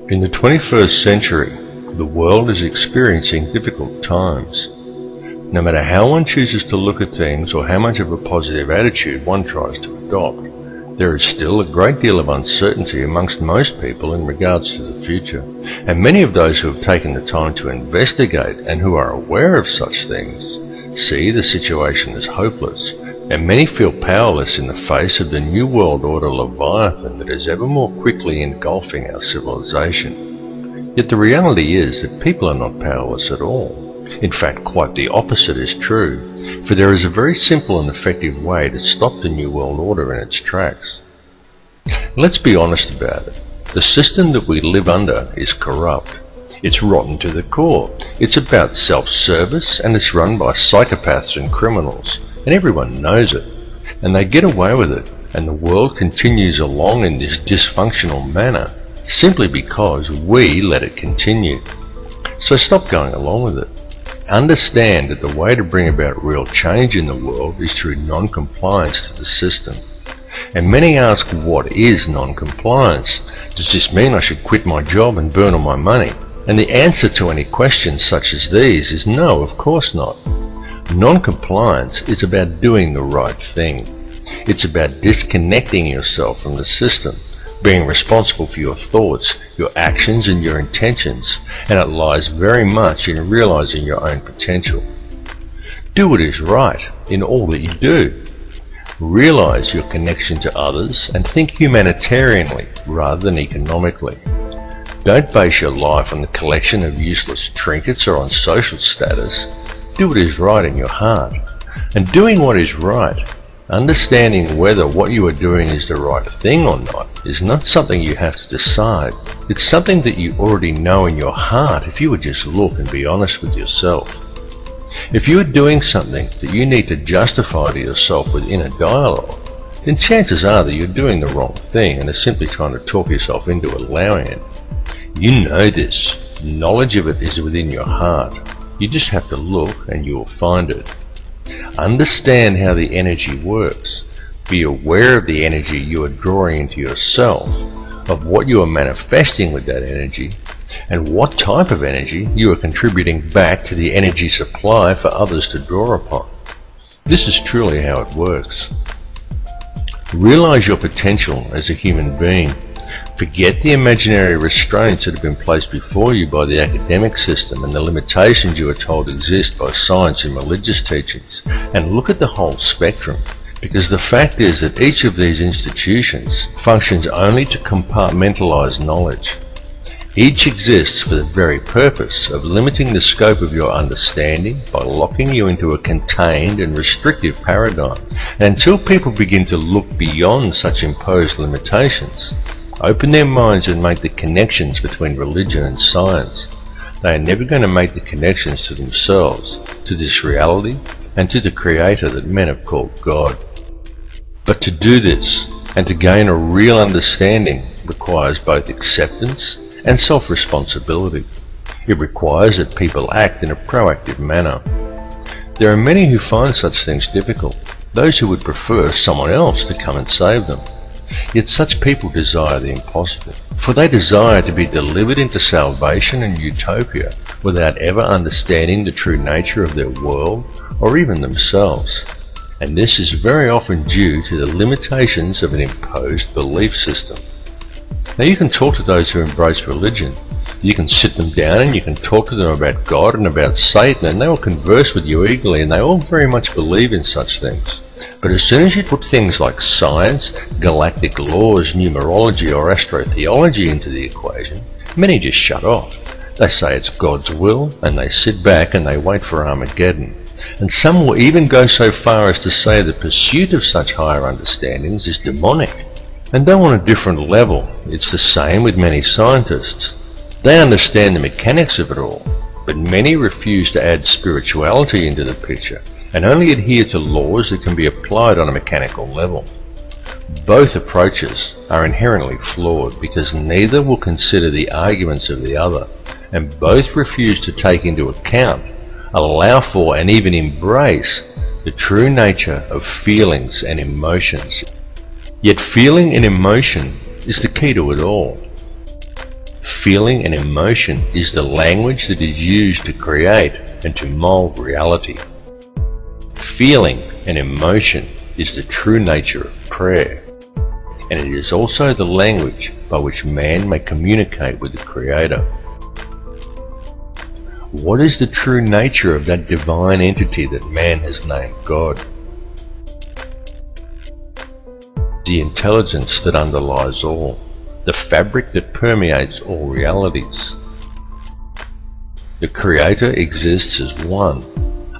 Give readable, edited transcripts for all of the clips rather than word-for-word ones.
In the 21st century, the world is experiencing difficult times. No matter how one chooses to look at things or how much of a positive attitude one tries to adopt, there is still a great deal of uncertainty amongst most people in regards to the future, and many of those who have taken the time to investigate and who are aware of such things see the situation as hopeless, and many feel powerless in the face of the New World Order Leviathan that is ever more quickly engulfing our civilization. Yet the reality is that people are not powerless at all. In fact, quite the opposite is true, for there is a very simple and effective way to stop the New World Order in its tracks. Let's be honest about it. The system that we live under is corrupt. It's rotten to the core. It's about self-service, and it's run by psychopaths and criminals, and everyone knows it. And they get away with it, and the world continues along in this dysfunctional manner, simply because we let it continue. So stop going along with it. Understand that the way to bring about real change in the world is through non-compliance to the system. And many ask, what is non-compliance? Does this mean I should quit my job and burn all my money? And the answer to any questions such as these is no, of course not. Non-compliance is about doing the right thing. It's about disconnecting yourself from the system, being responsible for your thoughts, your actions and your intentions, and it lies very much in realizing your own potential. Do what is right in all that you do. Realize your connection to others and think humanitarianly rather than economically. Don't base your life on the collection of useless trinkets or on social status. Do what is right in your heart. And doing what is right, understanding whether what you are doing is the right thing or not, is not something you have to decide. It's something that you already know in your heart if you would just look and be honest with yourself. If you are doing something that you need to justify to yourself with inner dialogue, then chances are that you're doing the wrong thing and are simply trying to talk yourself into allowing it. You know this. Knowledge of it is within your heart. You just have to look and you will find it. Understand how the energy works. Be aware of the energy you are drawing into yourself, of what you are manifesting with that energy, and what type of energy you are contributing back to the energy supply for others to draw upon. This is truly how it works. Realize your potential as a human being. Forget the imaginary restraints that have been placed before you by the academic system and the limitations you are told exist by science and religious teachings, and look at the whole spectrum, because the fact is that each of these institutions functions only to compartmentalize knowledge. Each exists for the very purpose of limiting the scope of your understanding by locking you into a contained and restrictive paradigm, and until people begin to look beyond such imposed limitations, open their minds and make the connections between religion and science, they are never going to make the connections to themselves, to this reality, and to the Creator that men have called God. But to do this, and to gain a real understanding, requires both acceptance and self-responsibility. It requires that people act in a proactive manner. There are many who find such things difficult, those who would prefer someone else to come and save them. Yet such people desire the impossible, for they desire to be delivered into salvation and utopia without ever understanding the true nature of their world or even themselves. And this is very often due to the limitations of an imposed belief system. Now you can talk to those who embrace religion. You can sit them down and you can talk to them about God and about Satan, and they will converse with you eagerly, and they all very much believe in such things. But as soon as you put things like science, galactic laws, numerology or astrotheology into the equation, many just shut off. They say it's God's will, and they sit back and they wait for Armageddon. And some will even go so far as to say the pursuit of such higher understandings is demonic. And though on a different level, it's the same with many scientists. They understand the mechanics of it all, but many refuse to add spirituality into the picture and only adhere to laws that can be applied on a mechanical level. Both approaches are inherently flawed because neither will consider the arguments of the other, and both refuse to take into account, allow for and even embrace the true nature of feelings and emotions. Yet feeling and emotion is the key to it all. Feeling and emotion is the language that is used to create and to mold reality. Feeling and emotion is the true nature of prayer, and it is also the language by which man may communicate with the Creator. What is the true nature of that divine entity that man has named God? The intelligence that underlies all, the fabric that permeates all realities. The Creator exists as one,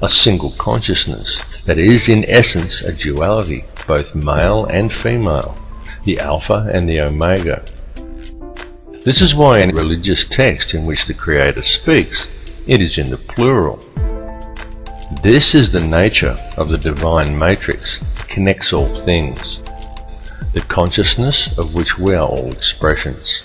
a single consciousness that is in essence a duality, both male and female, the Alpha and the Omega. This is why in religious text in which the Creator speaks, it is in the plural. This is the nature of the divine matrix that connects all things, the consciousness of which we are all expressions.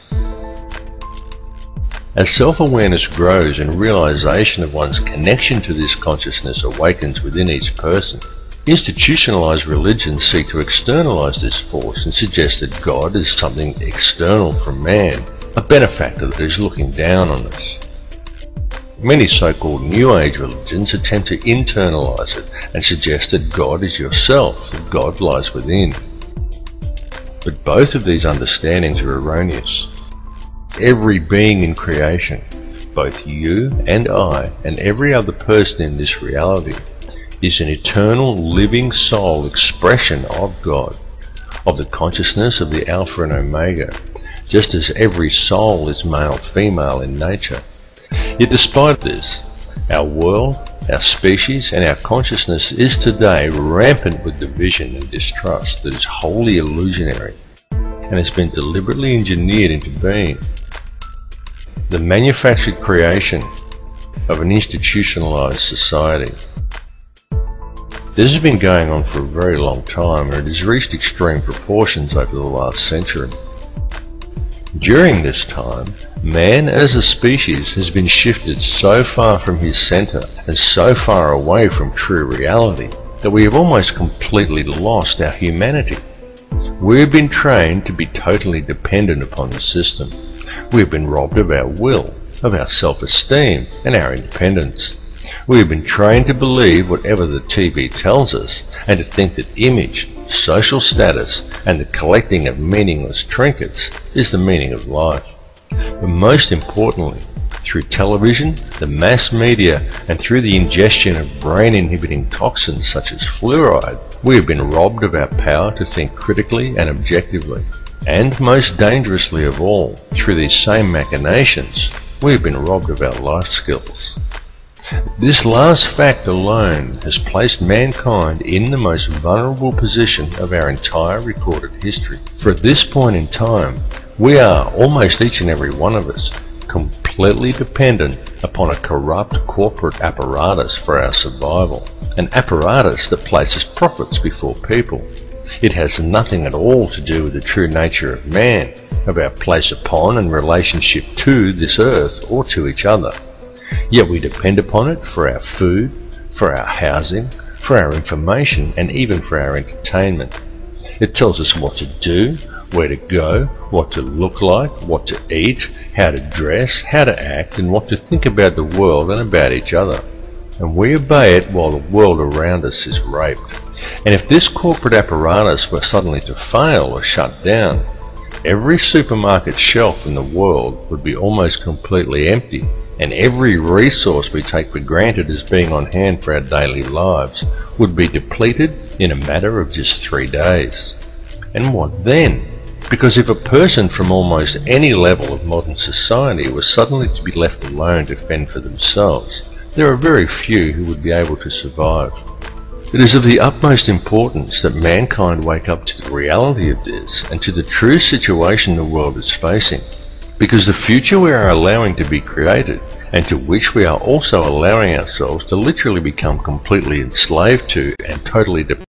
As self-awareness grows and realization of one's connection to this consciousness awakens within each person, institutionalized religions seek to externalize this force and suggest that God is something external from man, a benefactor that is looking down on us. Many so-called New Age religions attempt to internalize it and suggest that God is yourself, that God lies within. But both of these understandings are erroneous. Every being in creation, both you and I and every other person in this reality, is an eternal living soul expression of God, of the consciousness of the Alpha and Omega, just as every soul is male-female in nature. Yet despite this, our world, our species and our consciousness is today rampant with division and distrust that is wholly illusionary and has been deliberately engineered into being. The manufactured creation of an institutionalized society. This has been going on for a very long time, and it has reached extreme proportions over the last century. During this time, man as a species has been shifted so far from his center and so far away from true reality that we have almost completely lost our humanity. We have been trained to be totally dependent upon the system. We have been robbed of our will, of our self-esteem and our independence. We have been trained to believe whatever the TV tells us and to think that image, social status and the collecting of meaningless trinkets is the meaning of life. But most importantly, through television, the mass media and through the ingestion of brain-inhibiting toxins such as fluoride, we have been robbed of our power to think critically and objectively. And most dangerously of all, through these same machinations, we have been robbed of our life skills. This last fact alone has placed mankind in the most vulnerable position of our entire recorded history. For at this point in time, we are, almost each and every one of us, completely dependent upon a corrupt corporate apparatus for our survival. An apparatus that places profits before people. It has nothing at all to do with the true nature of man, of our place upon and relationship to this earth or to each other. Yet we depend upon it for our food, for our housing, for our information, and even for our entertainment. It tells us what to do, where to go, what to look like, what to eat, how to dress, how to act, and what to think about the world and about each other. And we obey it while the world around us is raped. And if this corporate apparatus were suddenly to fail or shut down, every supermarket shelf in the world would be almost completely empty, and every resource we take for granted as being on hand for our daily lives would be depleted in a matter of just 3 days. And what then? Because if a person from almost any level of modern society was suddenly to be left alone to fend for themselves, there are very few who would be able to survive. It is of the utmost importance that mankind wake up to the reality of this and to the true situation the world is facing, because the future we are allowing to be created, and to which we are also allowing ourselves to literally become completely enslaved to and totally dependent